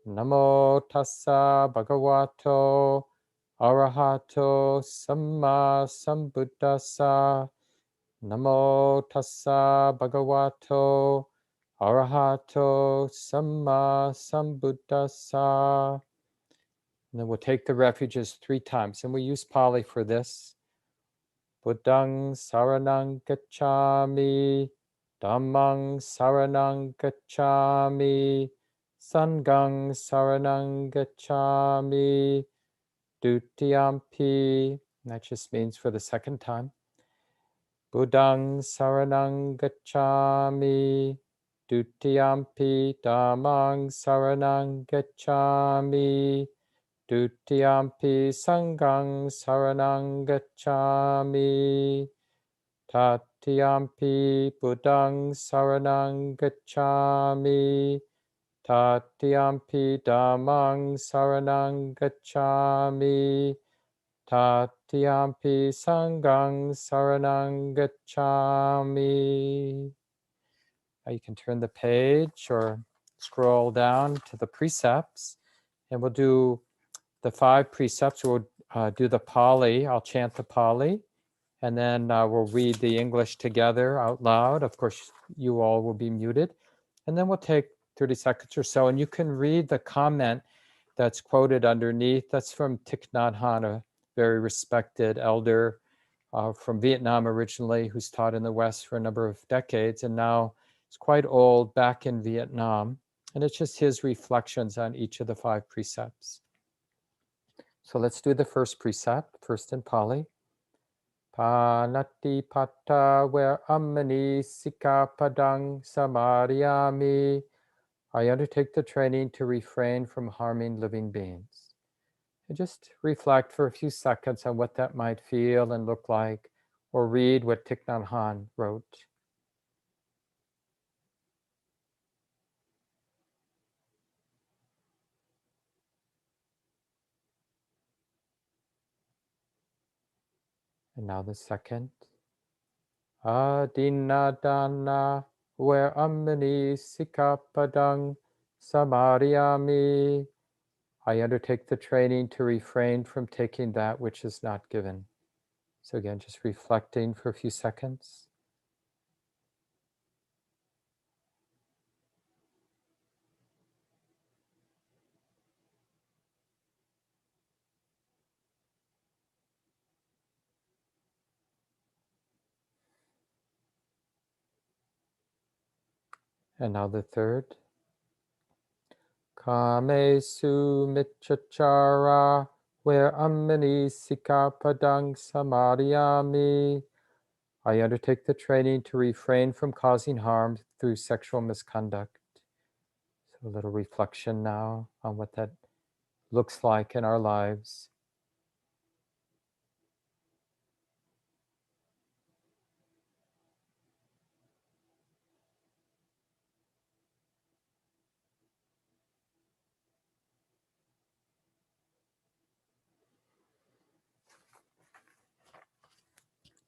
Namo tassa bhagavato arahato samma sambuddhassa. Namo tassa bhagavato arahato samma sambuddhassa. And then we'll take the refuges 3 times, and we use Pali for this. Buddhang saranang gacchami, Dhammang saranang gacchami, Sanghang saranang gacchami, Dutiyampi. And that just means for the 2nd time. Buddhang saranang gacchami, Dutiyampi, Dhammang saranang gacchami, Dutiyampi sanghang saranang gacchami, Tatiyampi buddhang saranang gacchami, Tatiyampi dhammang saranang gacchami, Tatiyampi sanghang saranang gacchami. Now you can turn the page or scroll down to the precepts, and we'll do the 5 precepts. We'll do the Pali. I'll chant the Pali, and then we'll read the English together out loud. Of course, you all will be muted. And then we'll take 30 seconds or so, and you can read the comment that's quoted underneath. That's from Thich Nhat Hanh, a very respected elder from Vietnam originally, who's taught in the West for a number of decades, and now is quite old, back in Vietnam. And it's just his reflections on each of the 5 precepts. So let's do the first precept, first in Pali. Panati pata where amani sikapadang samadhyami. I undertake the training to refrain from harming living beings. And just reflect for a few seconds on what that might feel and look like, or read what Thich Nhat Hanh wrote. And now the second. Adinadana where amani sikapadang samadhyami. I undertake the training to refrain from taking that which is not given. So again, just reflecting for a few seconds. And now the third. Kamesu michachara where amani sikapadang samadhyami. I undertake the training to refrain from causing harm through sexual misconduct. So a little reflection now on what that looks like in our lives.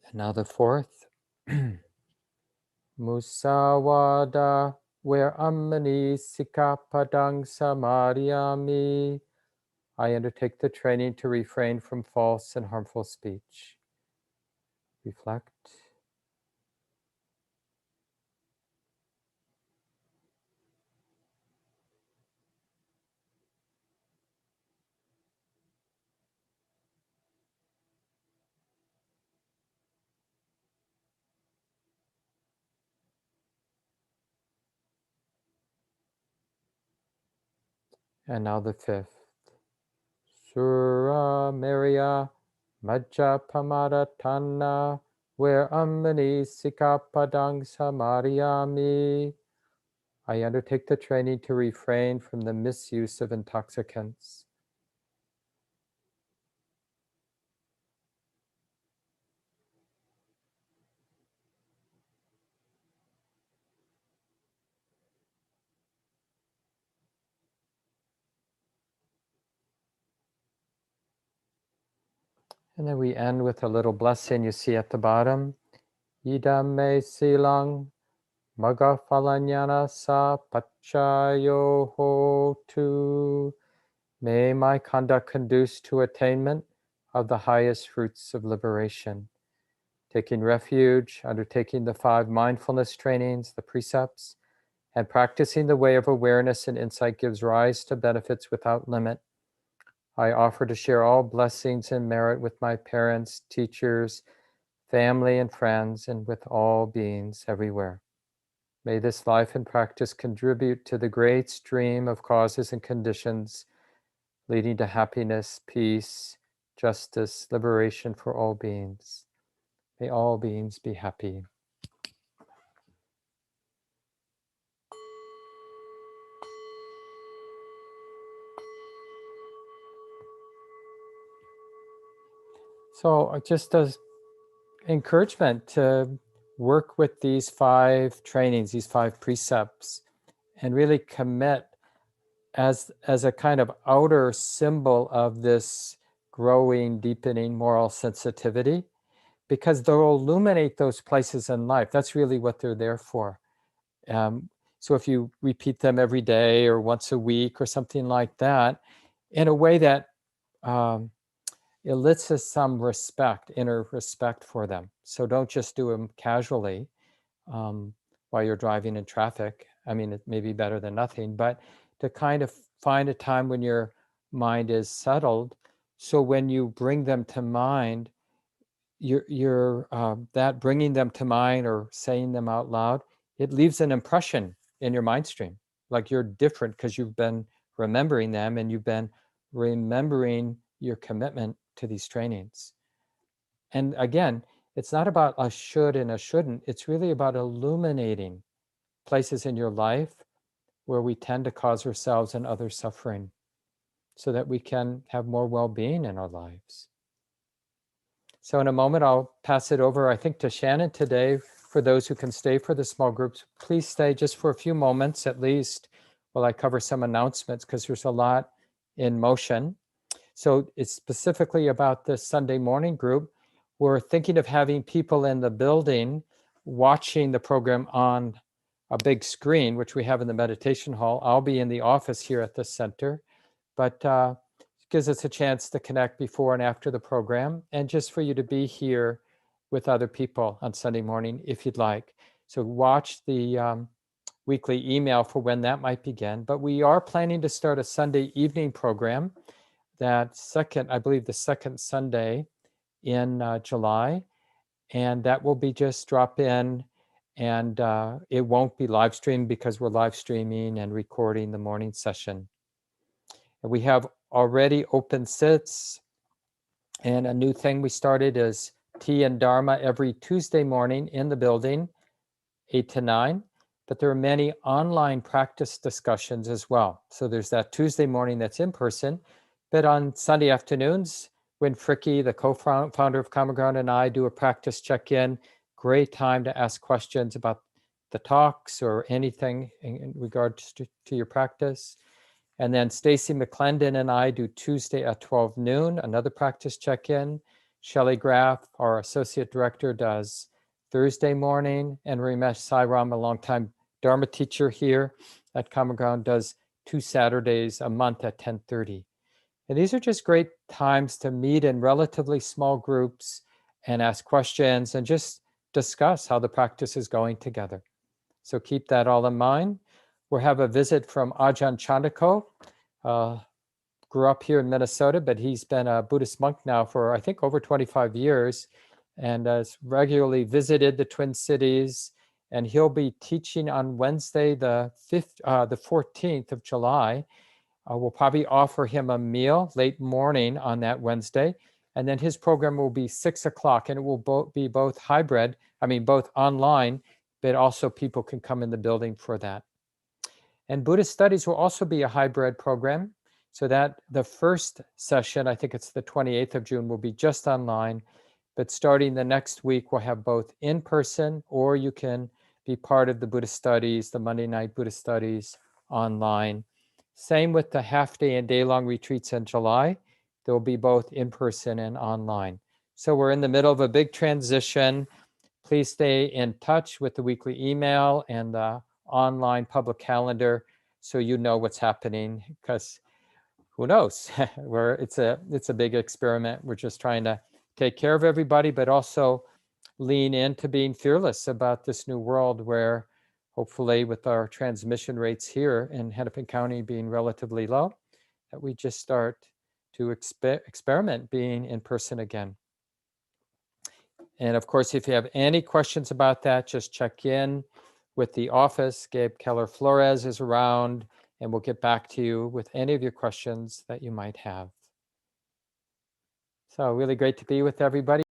And now the fourth. Musawada where amani sikapadang samadhyami. I undertake the training to refrain from false and harmful speech. Reflect. And now the fifth. Sura Maria Majja Pamada Tanna where amani sikapadang samadhyami. I undertake the training to refrain from the misuse of intoxicants. And then we end with a little blessing you see at the bottom. Idam me silang magafalanyana sa pachayo hotu. May my conduct conduce to attainment of the highest fruits of liberation. Taking refuge, undertaking the 5 mindfulness trainings, the precepts, and practicing the way of awareness and insight gives rise to benefits without limit. I offer to share all blessings and merit with my parents, teachers, family, and friends, and with all beings everywhere. May this life and practice contribute to the great stream of causes and conditions leading to happiness, peace, justice, liberation for all beings. May all beings be happy. So just as encouragement to work with these 5 trainings, these 5 precepts, and really commit as a kind of outer symbol of this growing, deepening moral sensitivity, because they'll illuminate those places in life. That's really what they're there for. So if you repeat them every day or once a week or something like that, in a way that elicits some respect, inner respect for them. So don't just do them casually while you're driving in traffic. I mean, it may be better than nothing, but to kind of find a time when your mind is settled. So when you bring them to mind, you're that bringing them to mind or saying them out loud, it leaves an impression in your mind stream. Like you're different because you've been remembering them and you've been remembering your commitment to these trainings. And again, It's not about a should and a shouldn't. It's really about illuminating places in your life where we tend to cause ourselves and others suffering so that we can have more well-being in our lives. So in a moment, I'll pass it over, I think, to Shannon today. For those who can stay for the small groups, please stay just for a few moments at least while I cover some announcements, because there's a lot in motion. So it's specifically about this Sunday morning group. We're thinking of having people in the building watching the program on a big screen, which we have in the meditation hall. I'll be in the office here at the center, but it gives us a chance to connect before and after the program, and just for you to be here with other people on Sunday morning if you'd like. So watch the weekly email for when that might begin. But we are planning to start a Sunday evening program that I believe the second Sunday in July. And that will be just drop in, and it won't be live streamed because we're live streaming and recording the morning session. And we have already open sits, and a new thing we started is tea and dharma every Tuesday morning in the building, 8 to 9. But there are many online practice discussions as well. So there's that Tuesday morning that's in person, but on Sunday afternoons, when Fricke, the co-founder of Common Ground, and I do a practice check-in, great time to ask questions about the talks or anything in regards to your practice. And then Stacy McClendon and I do Tuesday at 12 noon, another practice check-in. Shelley Graff, our associate director, does Thursday morning, and Ramesh Sairam, a longtime Dharma teacher here at Common Ground, does 2 Saturdays a month at 10:30. And these are just great times to meet in relatively small groups and ask questions and just discuss how the practice is going together. So keep that all in mind. We'll have a visit from Ajahn Chandako. Grew up here in Minnesota, but he's been a Buddhist monk now for, I think, over 25 years, and has regularly visited the Twin Cities. And he'll be teaching on Wednesday, the 14th of July. We'll probably offer him a meal late morning on that Wednesday. And then his program will be 6 o'clock, and it will be both hybrid, both online, but also people can come in the building for that. And Buddhist Studies will also be a hybrid program, so that the first session, I think it's the 28th of June, will be just online. But starting the next week, we'll have both in person, or you can be part of the Buddhist Studies, the Monday night Buddhist Studies online. Same with the half-day and day-long retreats in July. There will be both in person and online. So we're in the middle of a big transition. Please stay in touch with the weekly email and the online public calendar so you know what's happening, because who knows? It's a big experiment. We're just trying to take care of everybody, but also lean into being fearless about this new world where hopefully with our transmission rates here in Hennepin County being relatively low, that we just start to experiment being in person again. And of course, if you have any questions about that, just check in with the office. Gabe Keller Flores is around, and we'll get back to you with any of your questions that you might have. So really great to be with everybody.